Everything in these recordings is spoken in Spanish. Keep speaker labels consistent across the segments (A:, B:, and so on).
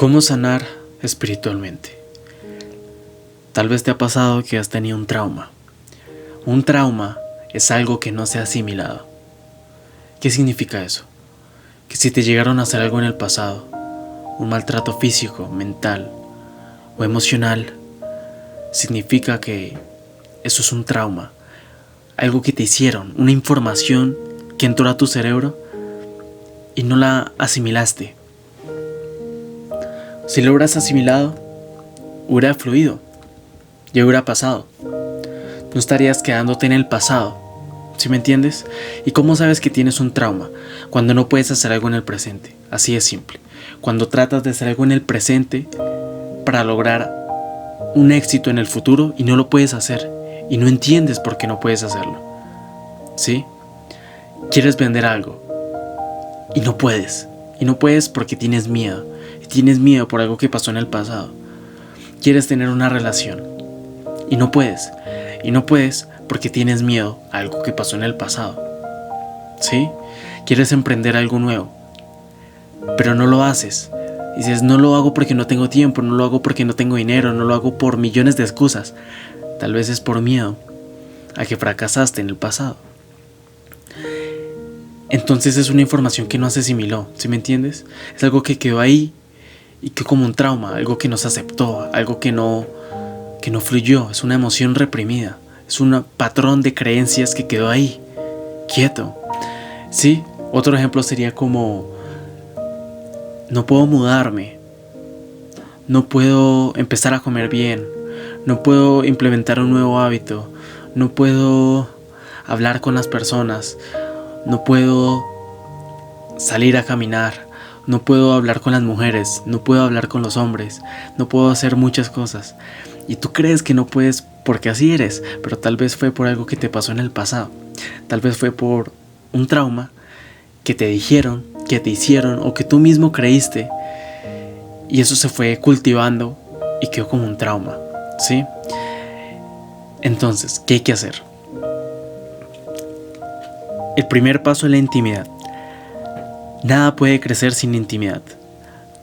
A: ¿Cómo sanar espiritualmente? Tal vez te ha pasado que has tenido un trauma. Un trauma es algo que no se ha asimilado. ¿Qué significa eso? Que si te llegaron a hacer algo en el pasado, un maltrato físico, mental o emocional, significa que eso es un trauma. Algo que te hicieron, una información que entró a tu cerebro y no la asimilaste. Si lo hubieras asimilado, hubiera fluido, ya hubiera pasado. No estarías quedándote en el pasado, ¿sí me entiendes? ¿Y cómo sabes que tienes un trauma? Cuando no puedes hacer algo en el presente, así de simple. Cuando tratas de hacer algo en el presente para lograr un éxito en el futuro y no lo puedes hacer, y no entiendes por qué no puedes hacerlo, ¿sí? Quieres vender algo y no puedes porque tienes miedo. Tienes miedo por algo que pasó en el pasado. Quieres tener una relación y no puedes porque tienes miedo a algo que pasó en el pasado, ¿sí? Quieres emprender algo nuevo, pero no lo haces. Dices, no lo hago porque no tengo tiempo, no lo hago porque no tengo dinero, no lo hago por millones de excusas. Tal vez es por miedo a que fracasaste en el pasado. Entonces es una información que no se asimiló, ¿sí me entiendes? Es algo que quedó ahí y que como un trauma, algo que no se aceptó, algo que no fluyó, es una emoción reprimida, es un patrón de creencias que quedó ahí, quieto. Sí, otro ejemplo sería como, no puedo mudarme, no puedo empezar a comer bien, no puedo implementar un nuevo hábito, no puedo hablar con las personas, no puedo salir a caminar, no puedo hablar con las mujeres, no puedo hablar con los hombres, no puedo hacer muchas cosas. Y tú crees que no puedes porque así eres, pero tal vez fue por algo que te pasó en el pasado. Tal vez fue por un trauma que te dijeron, que te hicieron o que tú mismo creíste. Y eso se fue cultivando y quedó como un trauma, ¿sí? Entonces, ¿qué hay que hacer? El primer paso es la intimidad. Nada puede crecer sin intimidad.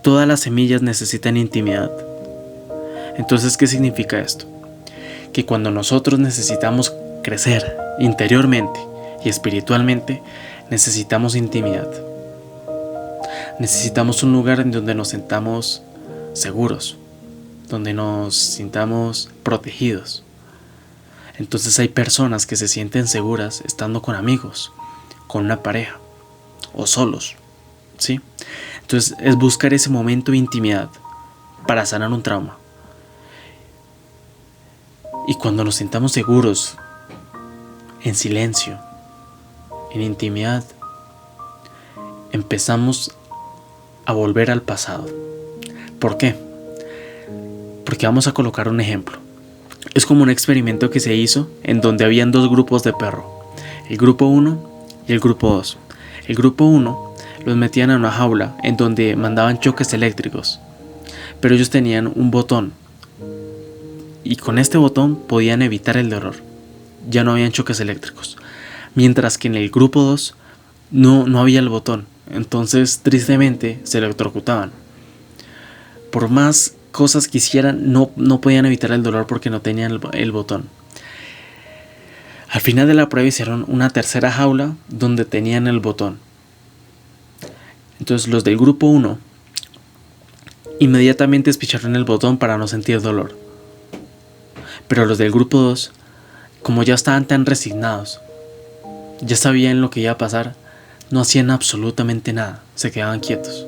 A: Todas las semillas necesitan intimidad. Entonces, ¿qué significa esto? Que cuando nosotros necesitamos crecer interiormente y espiritualmente, necesitamos intimidad. Necesitamos un lugar en donde nos sintamos seguros, donde nos sintamos protegidos. Entonces hay personas que se sienten seguras estando con amigos, con una pareja o solos, ¿sí? Entonces es buscar ese momento de intimidad para sanar un trauma. Y cuando nos sintamos seguros, en silencio, en intimidad, empezamos a volver al pasado. ¿Por qué? Porque vamos a colocar un ejemplo. Es como un experimento que se hizo en donde habían dos grupos de perro, el grupo 1 y el grupo 2. El grupo 1 los metían en una jaula en donde mandaban choques eléctricos, pero ellos tenían un botón y con este botón podían evitar el dolor. Ya no habían choques eléctricos. Mientras que en el grupo 2 no había el botón, entonces tristemente se electrocutaban. Por más cosas que hicieran, no podían evitar el dolor porque no tenían el botón. Al final de la prueba hicieron una tercera jaula donde tenían el botón. Entonces los del grupo 1 inmediatamente espicharon el botón para no sentir dolor. Pero los del grupo 2, como ya estaban tan resignados, ya sabían lo que iba a pasar, no hacían absolutamente nada, se quedaban quietos.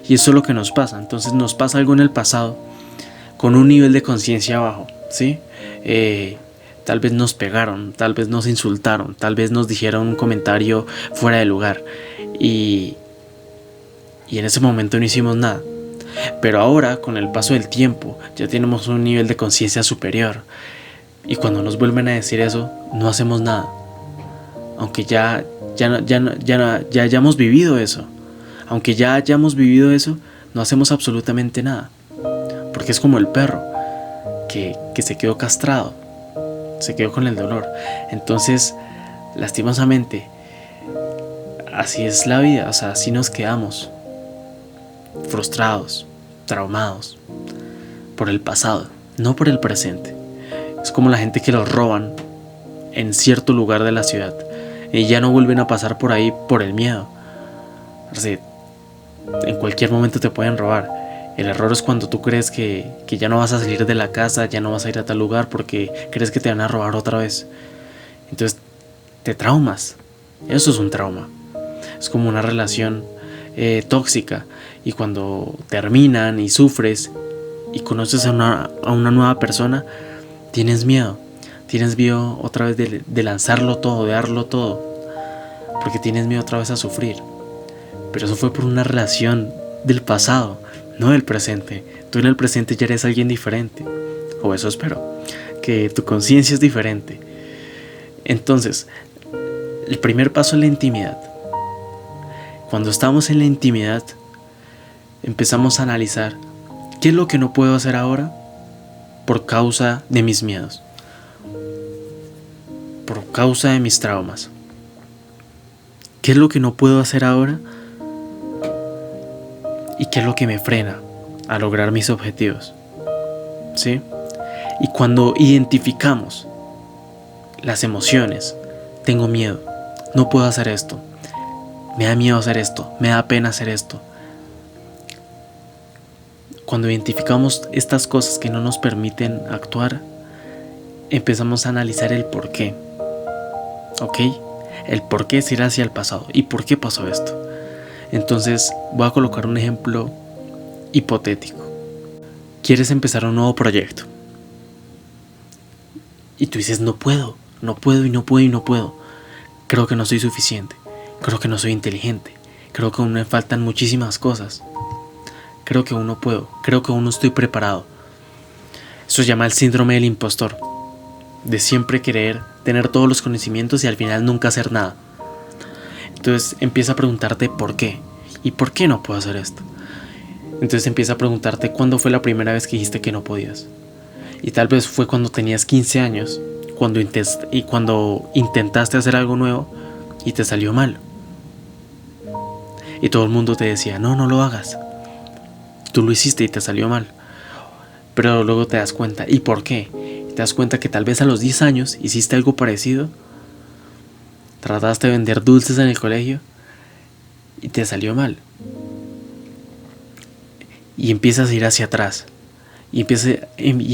A: Y eso es lo que nos pasa. Entonces nos pasa algo en el pasado con un nivel de conciencia bajo, ¿sí? Tal vez nos pegaron, tal vez nos insultaron, tal vez nos dijeron un comentario fuera de lugar y en ese momento no hicimos nada. Pero ahora, con el paso del tiempo, ya tenemos un nivel de conciencia superior y cuando nos vuelven a decir eso, no hacemos nada. Aunque ya hayamos vivido eso. Aunque ya hayamos vivido eso, no hacemos absolutamente nada. Porque es como el perro que se quedó castrado, se quedó con el dolor. Entonces, lastimosamente, así es la vida. O sea, así nos quedamos frustrados, traumados por el pasado, no por el presente. Es como la gente que los roban en cierto lugar de la ciudad y ya no vuelven a pasar por ahí por el miedo. O sea, en cualquier momento te pueden robar. El error es cuando tú crees que ya no vas a salir de la casa, ya no vas a ir a tal lugar porque crees que te van a robar otra vez. Entonces te traumas. Eso es un trauma. Es como una relación tóxica, y cuando terminan y sufres y conoces a una nueva persona, tienes miedo otra vez de lanzarlo todo, de darlo todo, porque tienes miedo otra vez a sufrir. Pero eso fue por una relación del pasado, no del presente. Tú en el presente ya eres alguien diferente, o eso espero, que tu conciencia es diferente. Entonces, el primer paso es la intimidad. Cuando estamos en la intimidad, empezamos a analizar qué es lo que no puedo hacer ahora por causa de mis miedos, por causa de mis traumas. ¿Qué es lo que no puedo hacer ahora? ¿Y qué es lo que me frena a lograr mis objetivos? ¿Sí? Y cuando identificamos las emociones, tengo miedo, no puedo hacer esto, me da miedo hacer esto, me da pena hacer esto. Cuando identificamos estas cosas que no nos permiten actuar, empezamos a analizar el por qué. ¿Ok? El por qué es ir hacia el pasado. ¿Y por qué pasó esto? Entonces voy a colocar un ejemplo hipotético. Quieres empezar un nuevo proyecto y tú dices no puedo. Creo que no soy suficiente, creo que no soy inteligente, creo que aún me faltan muchísimas cosas, creo que aún no puedo, creo que aún no estoy preparado. Eso se llama el síndrome del impostor, de siempre querer tener todos los conocimientos y al final nunca hacer nada. Entonces empieza a preguntarte por qué, y por qué no puedo hacer esto. Entonces empieza a preguntarte cuándo fue la primera vez que dijiste que no podías. Y tal vez fue cuando tenías 15 años, cuando intentaste hacer algo nuevo y te salió mal. Y todo el mundo te decía, no lo hagas. Tú lo hiciste y te salió mal. Pero luego te das cuenta, ¿y por qué? Te das cuenta que tal vez a los 10 años hiciste algo parecido. Trataste de vender dulces en el colegio y te salió mal. Y empiezas a ir hacia atrás. Y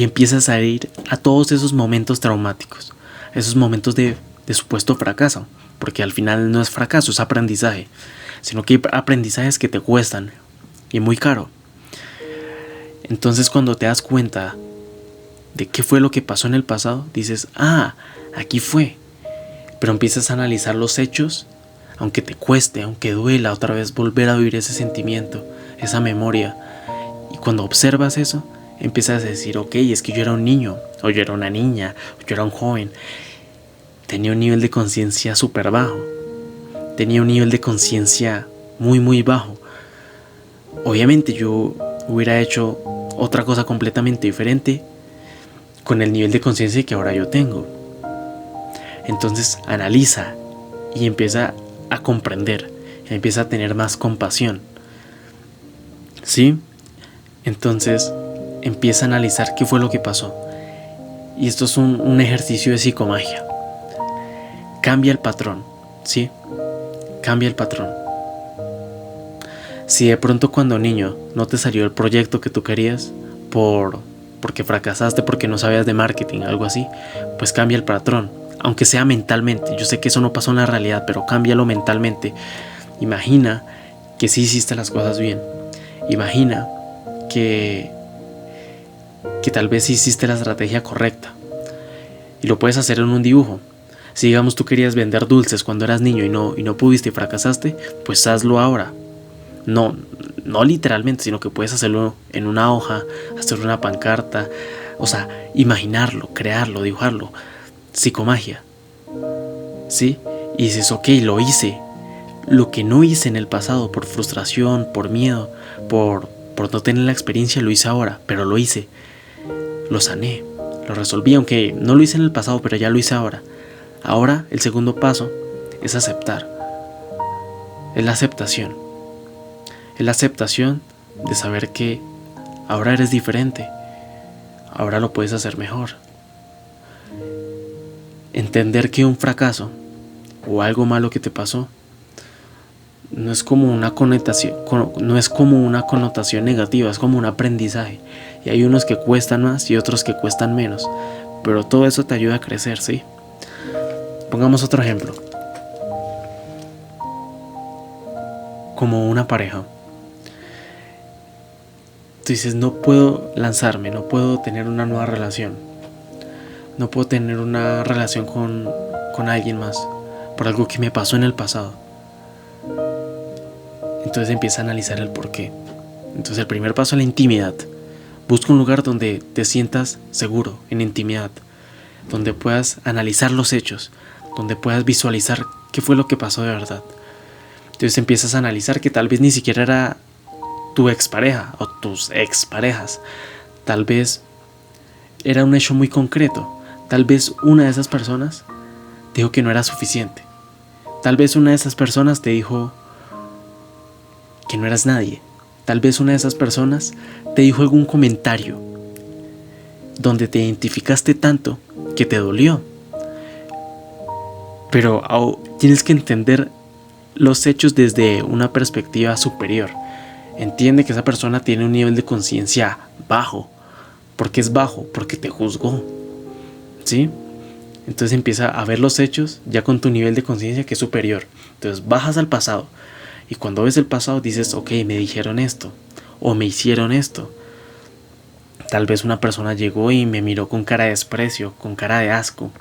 A: empiezas a ir a todos esos momentos traumáticos, esos momentos de supuesto fracaso, porque al final no es fracaso, es aprendizaje, sino que hay aprendizajes que te cuestan y muy caro. Entonces cuando te das cuenta de qué fue lo que pasó en el pasado, dices, aquí fue. Pero empiezas a analizar los hechos, aunque te cueste, aunque duela otra vez volver a vivir ese sentimiento, esa memoria. Y cuando observas eso, empiezas a decir, ok, es que yo era un niño, o yo era una niña, o yo era un joven. Tenía un nivel de conciencia súper bajo. Tenía un nivel de conciencia muy, muy bajo. Obviamente yo hubiera hecho otra cosa completamente diferente con el nivel de conciencia que ahora yo tengo. Entonces analiza y empieza a comprender, empieza a tener más compasión. ¿Sí? Entonces empieza a analizar qué fue lo que pasó. Y esto es un ejercicio de psicomagia. Cambia el patrón, ¿sí? Cambia el patrón. Si de pronto cuando niño no te salió el proyecto que tú querías porque fracasaste, porque no sabías de marketing, algo así, pues cambia el patrón, aunque sea mentalmente. Yo sé que eso no pasó en la realidad, pero cámbialo mentalmente. Imagina que sí hiciste las cosas bien. Imagina que tal vez hiciste la estrategia correcta y lo puedes hacer en un dibujo. Si digamos tú querías vender dulces cuando eras niño y no pudiste y fracasaste, pues hazlo ahora. No literalmente, sino que puedes hacerlo en una hoja, hacer una pancarta, o sea, imaginarlo, crearlo, dibujarlo. Psicomagia, ¿sí? Y dices, ok, lo hice. Lo que no hice en el pasado por frustración, por miedo, por no tener la experiencia, lo hice ahora, pero lo hice. Lo sané, lo resolví, aunque no lo hice en el pasado, pero ya lo hice ahora. Ahora el segundo paso es aceptar. Es la aceptación. Es la aceptación de saber que ahora eres diferente, ahora lo puedes hacer mejor. Entender que un fracaso o algo malo que te pasó no es como una connotación negativa, es como un aprendizaje. Y hay unos que cuestan más y otros que cuestan menos, pero todo eso te ayuda a crecer, ¿sí? Pongamos otro ejemplo. Como una pareja. Tú dices, no puedo lanzarme, no puedo tener una nueva relación, no puedo tener una relación con alguien más por algo que me pasó en el pasado. Entonces empieza a analizar el por qué. Entonces el primer paso es la intimidad. Busca un lugar donde te sientas seguro, en intimidad, donde puedas analizar los hechos, donde puedas visualizar qué fue lo que pasó de verdad. Entonces empiezas a analizar que tal vez ni siquiera era tu expareja o tus exparejas. Tal vez era un hecho muy concreto. Tal vez una de esas personas te dijo que no era suficiente. Tal vez una de esas personas te dijo que no eras nadie. Tal vez una de esas personas te dijo algún comentario donde te identificaste tanto que te dolió. Pero tienes que entender los hechos desde una perspectiva superior. Entiende que esa persona tiene un nivel de conciencia bajo. ¿Por qué es bajo? Porque te juzgó, ¿sí? Entonces empieza a ver los hechos ya con tu nivel de conciencia que es superior. Entonces bajas al pasado. Y cuando ves el pasado dices, ok, me dijeron esto o me hicieron esto. Tal vez una persona llegó y me miró con cara de desprecio, con cara de asco,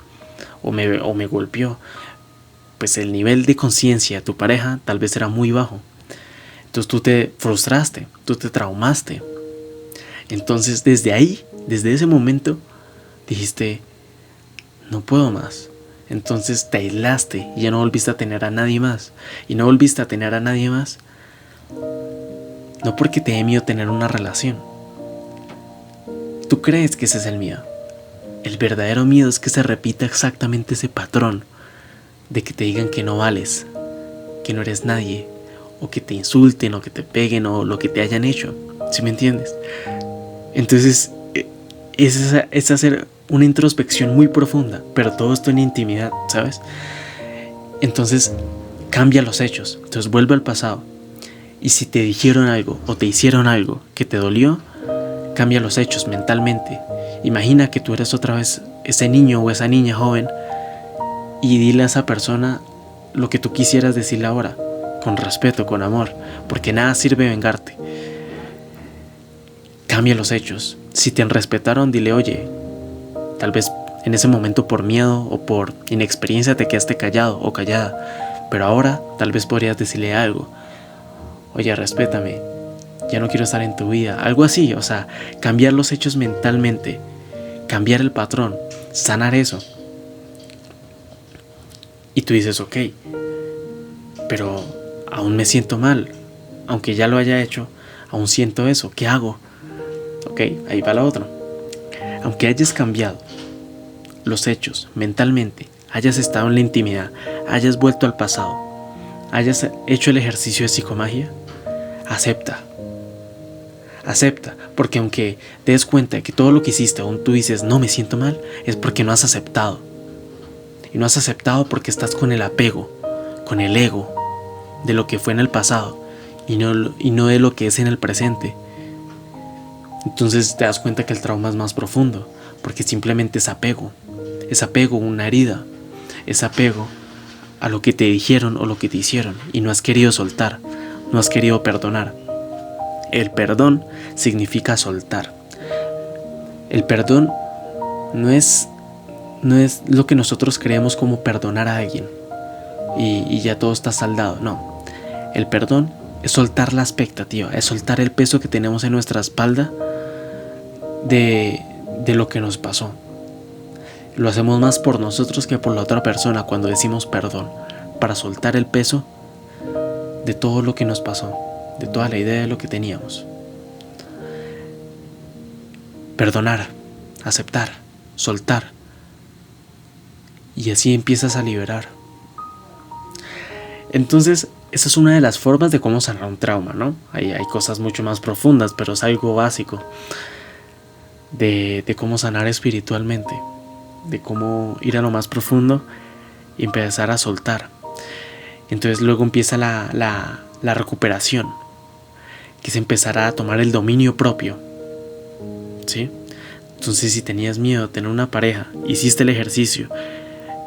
A: o me golpeó. Pues el nivel de conciencia de tu pareja tal vez era muy bajo. Entonces tú te frustraste, tú te traumaste. Entonces desde ahí, desde ese momento, dijiste, no puedo más. Entonces te aislaste y ya no volviste a tener a nadie más. Y no volviste a tener a nadie más, no porque te dé miedo tener una relación. Tú crees que ese es el miedo. El verdadero miedo es que se repita exactamente ese patrón de que te digan que no vales, que no eres nadie, o que te insulten, o que te peguen, o lo que te hayan hecho. ¿Sí me entiendes? Entonces es hacer una introspección muy profunda, pero todo esto en intimidad, ¿sabes? Entonces cambia los hechos. Entonces vuelve al pasado. Y si te dijeron algo o te hicieron algo que te dolió, cambia los hechos mentalmente. Imagina que tú eres otra vez ese niño o esa niña joven y dile a esa persona lo que tú quisieras decirle ahora, con respeto, con amor, porque nada sirve vengarte. Cambia los hechos. Si te respetaron, dile, oye, tal vez en ese momento por miedo o por inexperiencia te quedaste callado o callada, pero ahora tal vez podrías decirle algo. Oye, respétame, ya no quiero estar en tu vida. Algo así, o sea, cambiar los hechos mentalmente, cambiar el patrón, sanar eso. Y tú dices, ok, pero aún me siento mal, aunque ya lo haya hecho, aún siento eso, ¿qué hago? Ok, ahí va la otra. Aunque hayas cambiado los hechos mentalmente, hayas estado en la intimidad, hayas vuelto al pasado, hayas hecho el ejercicio de psicomagia, acepta, porque aunque te des cuenta de que todo lo que hiciste aún tú dices no me siento mal, es porque no has aceptado. Y no has aceptado porque estás con el apego, con el ego de lo que fue en el pasado y no de lo que es en el presente. Entonces te das cuenta que el trauma es más profundo, porque simplemente es apego a una herida, es apego a lo que te dijeron o lo que te hicieron y no has querido soltar, no has querido perdonar. El perdón significa soltar. El perdón no es lo que nosotros creemos como perdonar a alguien y ya todo está saldado. No, el perdón es soltar la expectativa, es soltar el peso que tenemos en nuestra espalda de lo que nos pasó. Lo hacemos más por nosotros que por la otra persona cuando decimos perdón, para soltar el peso de todo lo que nos pasó, de toda la idea de lo que teníamos. Perdonar, aceptar, soltar. Y así empiezas a liberar. Entonces, esa es una de las formas de cómo sanar un trauma, ¿no? Hay cosas mucho más profundas, pero es algo básico de cómo sanar espiritualmente, de cómo ir a lo más profundo y empezar a soltar. Entonces luego empieza la recuperación, que es empezar a tomar el dominio propio, ¿sí? Entonces, si tenías miedo de tener una pareja, hiciste el ejercicio,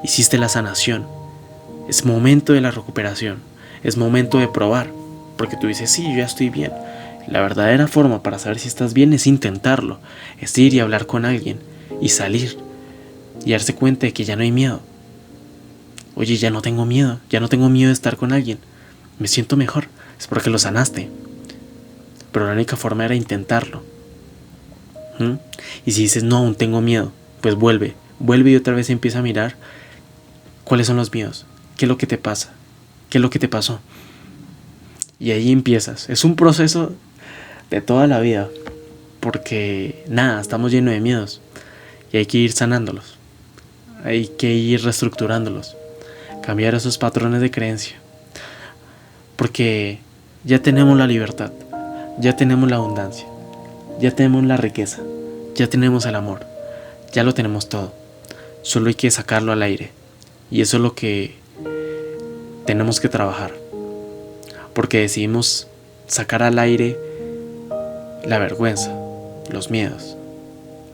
A: hiciste la sanación, es momento de la recuperación, es momento de probar, porque tú dices, sí, yo ya estoy bien. La verdadera forma para saber si estás bien es intentarlo, es ir y hablar con alguien y salir y darse cuenta de que ya no hay miedo. Oye, ya no tengo miedo de estar con alguien, me siento mejor, es porque lo sanaste. Pero la única forma era intentarlo. Y si dices, no, aún tengo miedo, pues vuelve y otra vez empieza a mirar cuáles son los miedos, qué es lo que te pasa, qué es lo que te pasó. Y ahí empiezas. Es un proceso de toda la vida, porque nada, estamos llenos de miedos y hay que ir sanándolos, hay que ir reestructurándolos, cambiar esos patrones de creencia, porque ya tenemos la libertad, ya tenemos la abundancia, ya tenemos la riqueza, ya tenemos el amor, ya lo tenemos todo. Solo hay que sacarlo al aire. Y eso es lo que tenemos que trabajar. Porque decidimos sacar al aire la vergüenza, los miedos,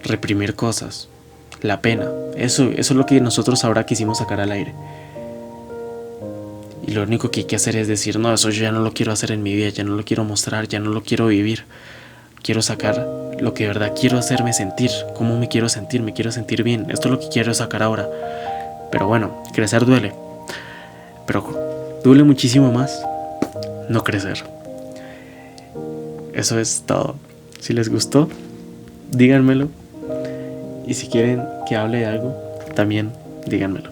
A: reprimir cosas, la pena. Eso es lo que nosotros ahora quisimos sacar al aire. Y lo único que hay que hacer es decir, no, eso yo ya no lo quiero hacer en mi vida, ya no lo quiero mostrar, ya no lo quiero vivir. Quiero sacar lo que de verdad quiero hacerme sentir, cómo me quiero sentir bien. Esto es lo que quiero sacar ahora. Pero bueno, crecer duele. Pero duele muchísimo más no crecer. Eso es todo. Si les gustó, díganmelo. Y si quieren que hable de algo, también díganmelo.